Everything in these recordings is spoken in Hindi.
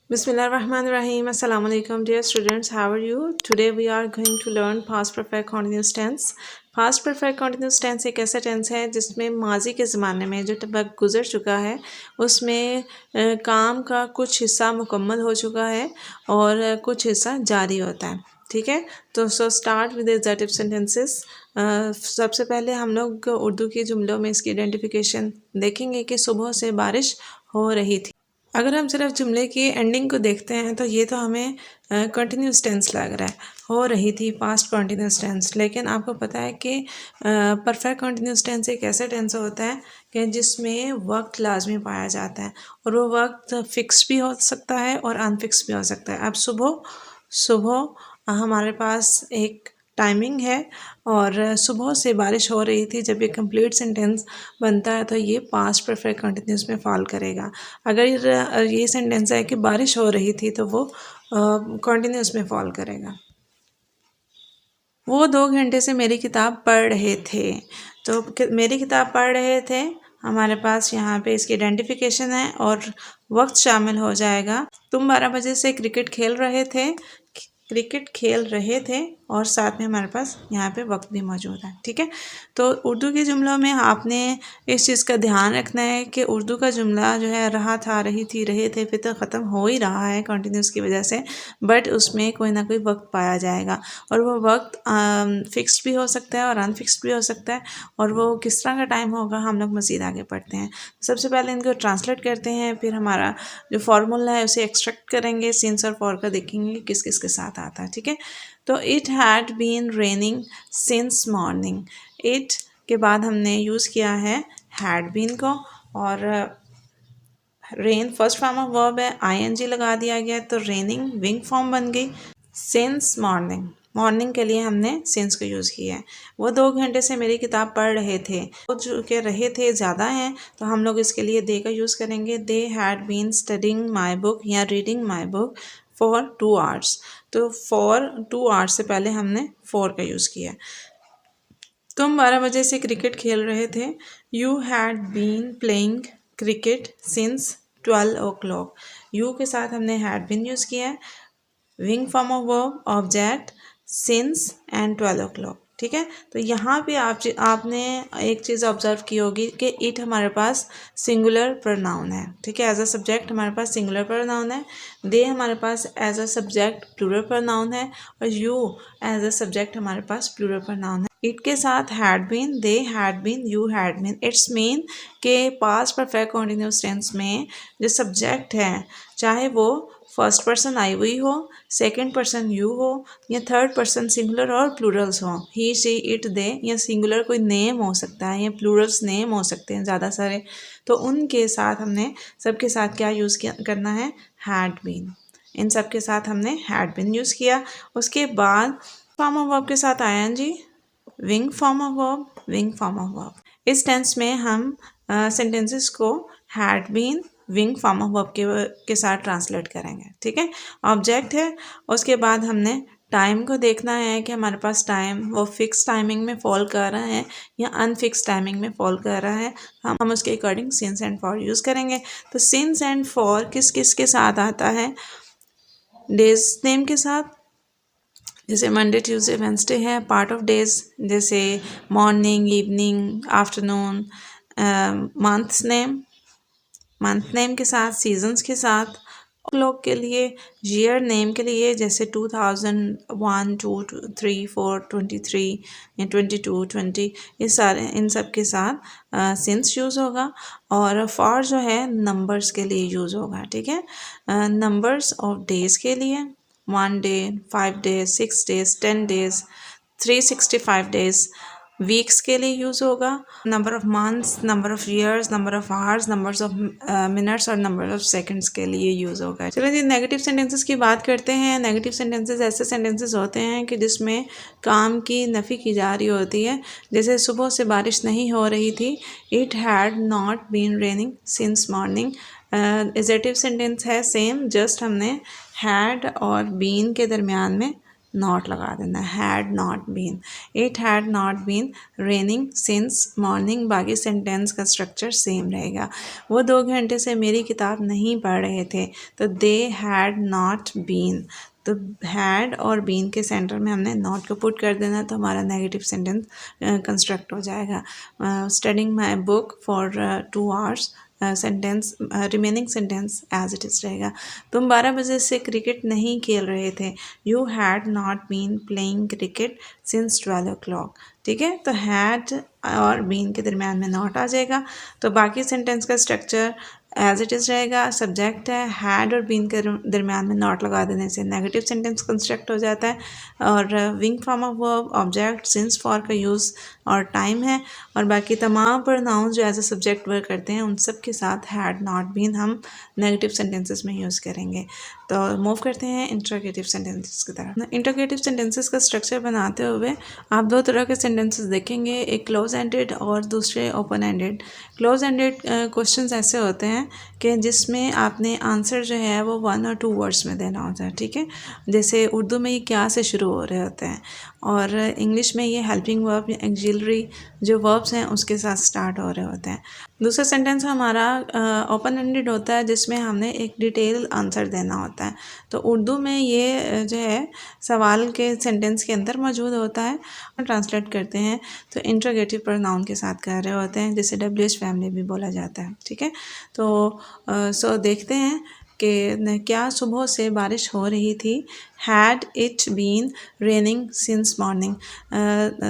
Bismillahirrahmanirrahim. Assalamu alaikum dear students. How are you? Today we are going to learn past perfect continuous tense. Past perfect continuous tense एक ऐसा टेंस है जिसमें माजी के ज़माने में जो वक्त गुजर चुका है उसमें काम का कुछ हिस्सा मुकम्मल हो चुका है और कुछ हिस्सा जारी होता है। ठीक है, तो स्टार्ट विद एग्जेक्टिव सेंटेंसेस। सबसे पहले हम लोग उर्दू के जुमलों में इसकी आइडेंटिफिकेशन देखेंगे कि सुबह से बारिश हो रही थी। अगर हम सिर्फ जुमले की एंडिंग को देखते हैं तो ये तो हमें कंटिन्यूस टेंस लग रहा है, हो रही थी पास्ट कंटिन्यूस टेंस। लेकिन आपको पता है कि परफेक्ट कंटिन्यूस टेंस एक ऐसा टेंस होता है कि जिसमें वक्त लाजमी पाया जाता है और वो वक्त फिक्स भी हो सकता है और अनफिक्स भी हो सकता है। अब सुबह सुबह हमारे पास एक टाइमिंग है और सुबह से बारिश हो रही थी। जब ये कंप्लीट सेंटेंस बनता है तो ये पास्ट परफेक्ट कंटिन्यूस में फॉल करेगा। अगर ये सेंटेंस है कि बारिश हो रही थी तो वो कंटिन्यूस में फॉल करेगा। वो 2 घंटे से मेरी किताब पढ़ रहे थे, तो मेरी किताब पढ़ रहे थे हमारे पास यहाँ पे इसकी आइडेंटिफिकेशन है और वक्त शामिल हो जाएगा। तुम 12 बजे से क्रिकेट खेल रहे थे और साथ में हमारे पास यहाँ पे वक्त भी मौजूद है। ठीक है, तो उर्दू के जुमलों में आपने इस चीज़ का ध्यान रखना है कि उर्दू का जुमला जो है रहा था, रही थी, रहे थे, फिर तो ख़त्म हो ही रहा है कंटिन्यूस की वजह से, बट उसमें कोई ना कोई वक्त पाया जाएगा और वो वक्त फिक्स्ड भी हो सकता है और अनफिक्स्ड भी हो सकता है। और वो किस तरह का टाइम होगा हम लोग मज़ीद आगे पढ़ते हैं। सबसे पहले इनको ट्रांसलेट करते हैं, फिर हमारा जो फार्मूला है उसे एक्सट्रैक्ट करेंगे, सिंस और फॉर का देखेंगे किस किस के साथ आता है। ठीक है, तो it had been raining since morning. इट के बाद हमने यूज़ किया है हैड बीन को और rain first form of verb है, आईएनजी लगा दिया गया तो रेनिंग विंग फॉर्म बन गई। सिंस मॉर्निंग, मॉर्निंग के लिए हमने सिंस को यूज़ किया है। वो 2 घंटे से मेरी किताब पढ़ रहे थे, वो जो के रहे थे ज़्यादा हैं तो हम लोग इसके लिए दे का यूज़ करेंगे। They had been studying my book या reading my book for 2 hours. तो फॉर 2 आवर्स से पहले हमने फॉर का यूज़ किया है। तुम 12 बजे से क्रिकेट खेल रहे थे। You had been playing cricket since 12 o'clock. You के साथ हमने हैड बीन यूज़ किया है। Ing form of verb object since and 12 o'clock. ठीक है, तो यहाँ पे आपने एक चीज़ ऑब्जर्व की होगी कि इट हमारे पास सिंगुलर प्रोनाउन है। ठीक है, एज अ सब्जेक्ट हमारे पास सिंगुलर प्रोनाउन है। दे हमारे पास as a subject plural pronoun है और यू एज अ सब्जेक्ट हमारे पास प्लूरल प्रोनाउन है। इट के साथ had been, they had been, you had been. It's mean के पास्ट परफेक्ट कंटिन्यूअस टेंस में जो सब्जेक्ट है चाहे वो फर्स्ट पर्सन आई हुई हो, सेकंड पर्सन यू हो या थर्ड पर्सन सिंगुलर और प्लूरल्स हो, ही शी इट दे, या सिंगुलर कोई नेम हो सकता है या प्लूरल्स नेम हो सकते हैं ज़्यादा सारे, तो उनके साथ हमने सबके साथ क्या यूज़ करना है, हैड बीन। इन सब के साथ हमने हैड बीन यूज़ किया। उसके बाद फॉर्म ऑफ वर्ब के साथ ING, ing form of verb, ing form of verb. इस टेंस में हम सेंटेंसेस को had been ing form of verb के साथ ट्रांसलेट करेंगे। ठीक है, ऑब्जेक्ट है। उसके बाद हमने टाइम को देखना है कि हमारे पास टाइम वो फिक्स टाइमिंग में फॉल कर रहा है या अनफिक्स टाइमिंग में फॉल कर रहा है। हम उसके according since and for use करेंगे। तो सिंस एंड फॉर किस किस के साथ आता है, डेज नेम के साथ, जैसे मंडे ट्यूसडे वेंसडे है। पार्ट ऑफ डेज जैसे morning, evening, afternoon. Month name के साथ, सीजन्स के साथ। क्लॉक के लिए, ईयर नेम के लिए जैसे 2001, 2, 3, 4, 23 या 22, 20, ये सारे इन सब के साथ सिंस यूज़ होगा। और फॉर जो है नंबर्स के लिए यूज़ होगा। ठीक है, नंबर्स ऑफ डेज़ के लिए 1 day, 5 days, 6 days, 10 days, 365 days. Weeks के लिए यूज़ होगा। Number of months, number of years, number of hours, numbers of minutes और नंबर ऑफ सेकंड्स के लिए यूज़ होगा। चलो जी, नेगेटिव सेंटेंसेस की बात करते हैं। नेगेटिव सेंटेंसेस ऐसे सेंटेंसेस होते हैं कि जिसमें काम की नफ़ी की जा रही होती है। जैसे सुबह से बारिश नहीं हो रही थी, it had not been raining since morning. एजेटिव सेंटेंस है सेम, जस्ट हमने हैड और बीन के दरमियान में नॉट लगा देना है, had not been. It had not been raining since morning, बाकी सेंटेंस का स्ट्रक्चर सेम रहेगा। वो 2 घंटे से मेरी किताब नहीं पढ़ रहे थे, तो दे हैड नॉट बीन। तो हैड और बीन के सेंटर में हमने नॉट को पुट कर देना, तो हमारा नेगेटिव सेंटेंस कंस्ट्रक्ट हो जाएगा। Studying my book for 2 hours, sentence remaining sentence as it is रहेगा। तुम 12 बजे से क्रिकेट नहीं खेल रहे थे, you had not been playing cricket since 12 o'clock। ठीक है, तो हैड और बीन के दरम्यान में नॉट आ जाएगा। तो बाकी सेंटेंस का स्ट्रक्चर एज इट इज़ रहेगा। सब्जेक्ट है, हैड और बीन के दरम्यान में नॉट लगा देने से नेगेटिव सेंटेंस कंस्ट्रक्ट हो जाता है। और wing form of verb, object, since, for का यूज़ और टाइम है। और बाकी तमाम प्रोनाउंस जो एज ए सब्जेक्ट वर्क करते हैं उन सब के साथ हैड नॉट बीन हम नेगेटिव सेंटेंसेस में यूज़ करेंगे। तो मूव करते हैं इंट्रोगेटिव सेंटेंसेस की तरफ। इंट्रोगेटिव सेंटेंसेस का स्ट्रक्चर बनाते हुए आप 2 तरह के सेंटेंसेस देखेंगे, एक क्लोज एंडेड और दूसरे open ended. Close ended questions ऐसे होते हैं कि जिसमें आपने आंसर जो है वो 1 और 2 वर्ड्स में देना होता है। ठीक है, जैसे उर्दू में ये क्या से शुरू हो रहे होते हैं और इंग्लिश में ये हेल्पिंग वर्ब या एक्सिलरी जो वर्ब्स हैं उसके साथ स्टार्ट हो रहे होते हैं। दूसरा सेंटेंस हमारा ओपन एंडेड होता है जिसमें हमने एक डिटेल आंसर देना होता है। तो उर्दू में ये जो है सवाल के सेंटेंस के अंदर मौजूद होता है। ट्रांसलेट करते हैं तो इंट्रोगेटिव प्रोनाउन के साथ कर रहे होते हैं, जिसे WH फैमिली भी बोला जाता है। ठीक है, तो सो देखते हैं कि क्या सुबह से बारिश हो रही थी। Had it been raining since morning.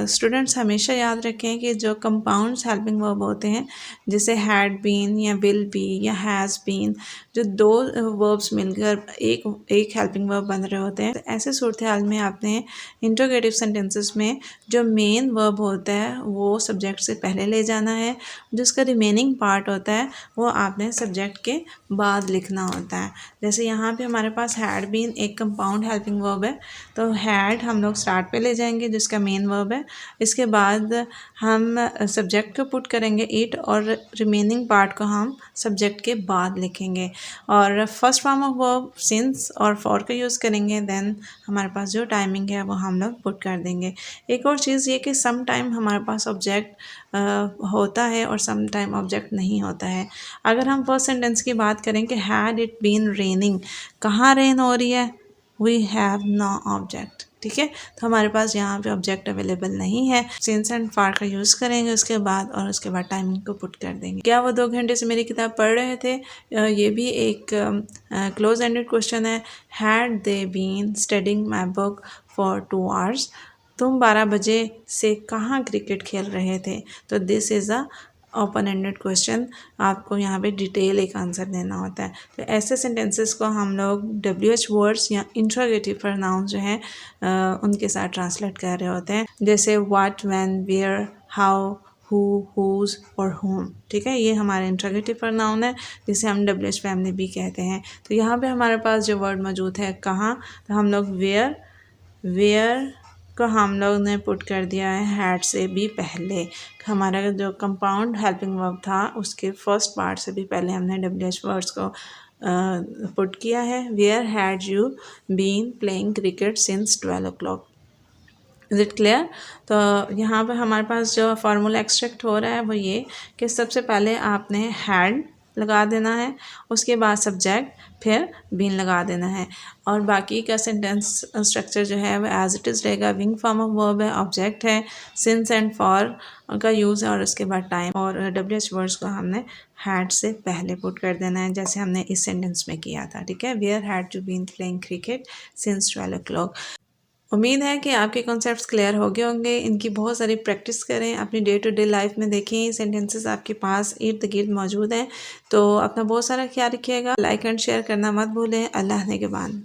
Students हमेशा याद रखें कि जो कंपाउंड्स हेल्पिंग वर्ब होते हैं जैसे हैड बीन या विल बी या हैज़ बीन, जो 2 वर्ब्स मिलकर एक हेल्पिंग वर्ब बन रहे होते हैं। तो ऐसे सूरत हाल में आपने इंट्रोगेटिव सेंटेंसेस में जो मेन वर्ब होता है वो सब्जेक्ट से पहले ले जाना है, जिसका रिमेनिंग पार्ट होता है वो आपने सब्जेक्ट के बाद लिखना होता है। जैसे यहाँ पे हमारे पास हैड बीन एक कंपाउंड हेल्पिंग वर्ब है, तो हैड हम लोग स्टार्ट पे ले जाएंगे जिसका मेन वर्ब है। इसके बाद हम सब्जेक्ट को पुट करेंगे इट और रिमेनिंग पार्ट को हम सब्जेक्ट के बाद लिखेंगे। और first form of verb since और फॉर का यूज़ करेंगे, देन हमारे पास जो टाइमिंग है वो हम लोग पुट कर देंगे। एक और चीज़ ये कि सम टाइम हमारे पास ऑब्जेक्ट होता है और सम टाइम ऑब्जेक्ट नहीं होता है। अगर हम फर्स्ट सेंटेंस की बात करें कि हैड इट बीन रेनिंग, कहाँ रेन हो रही है, वी हैव नो ऑब्जेक्ट। ठीक है, तो हमारे पास यहाँ पे ऑब्जेक्ट अवेलेबल नहीं है। सिंस एंड फार का यूज़ करेंगे उसके बाद, और उसके बाद टाइमिंग को पुट कर देंगे। क्या वो 2 घंटे से मेरी किताब पढ़ रहे थे, ये भी एक क्लोज एंडेड क्वेश्चन है। Had they been studying my book for 2 hours, तुम 12 बजे से कहाँ क्रिकेट खेल रहे थे। तो this is a open ended question, आपको यहाँ पे डिटेल एक आंसर देना होता है। तो ऐसे सेंटेंसेस को हम लोग WH वर्ड्स या इंट्रोगेटिव प्रोनाउंस जो हैं उनके साथ ट्रांसलेट कर रहे होते हैं, जैसे what, when, where, how, who, whose और होम। ठीक है, ये हमारे इंट्रोगेटिव प्रोनाउन है जिसे हम WH फैमिली भी कहते हैं। तो यहाँ पे हमारे पास जो वर्ड मौजूद है कहाँ, तो हम लोग वेयर को हम लोग ने पुट कर दिया है हैड से भी पहले। हमारा जो कंपाउंड हेल्पिंग वर्ब था उसके फर्स्ट पार्ट से भी पहले हमने WH वर्ड्स को पुट किया है। Where had you been playing cricket since 12 o'clock। Is it clear. तो यहाँ पर हमारे पास जो फार्मूला एक्सट्रैक्ट हो रहा है वो ये कि सबसे पहले आपने हैड लगा देना है, उसके बाद सब्जेक्ट, फिर बीन लगा देना है। और बाकी का सेंटेंस स्ट्रक्चर जो है वो एज इट इज़ रहेगा। विंग फॉर्म ऑफ वर्ब है, ऑब्जेक्ट है, सिंस एंड फॉर का यूज़ है, और उसके बाद टाइम। और WH वर्ड्स को हमने हैड से पहले पुट कर देना है जैसे हमने इस सेंटेंस में किया था। ठीक है, where had you been playing cricket since 12 o'clock। उम्मीद है कि आपके कॉन्सेप्ट्स क्लियर हो गए होंगे। इनकी बहुत सारी प्रैक्टिस करें, अपनी डे टू डे लाइफ में देखें। सेंटेंसेस आपके पास इर्द गिर्द मौजूद हैं। तो अपना बहुत सारा ख्याल रखिएगा। लाइक एंड शेयर करना मत भूलें। अल्लाह ने के बाद।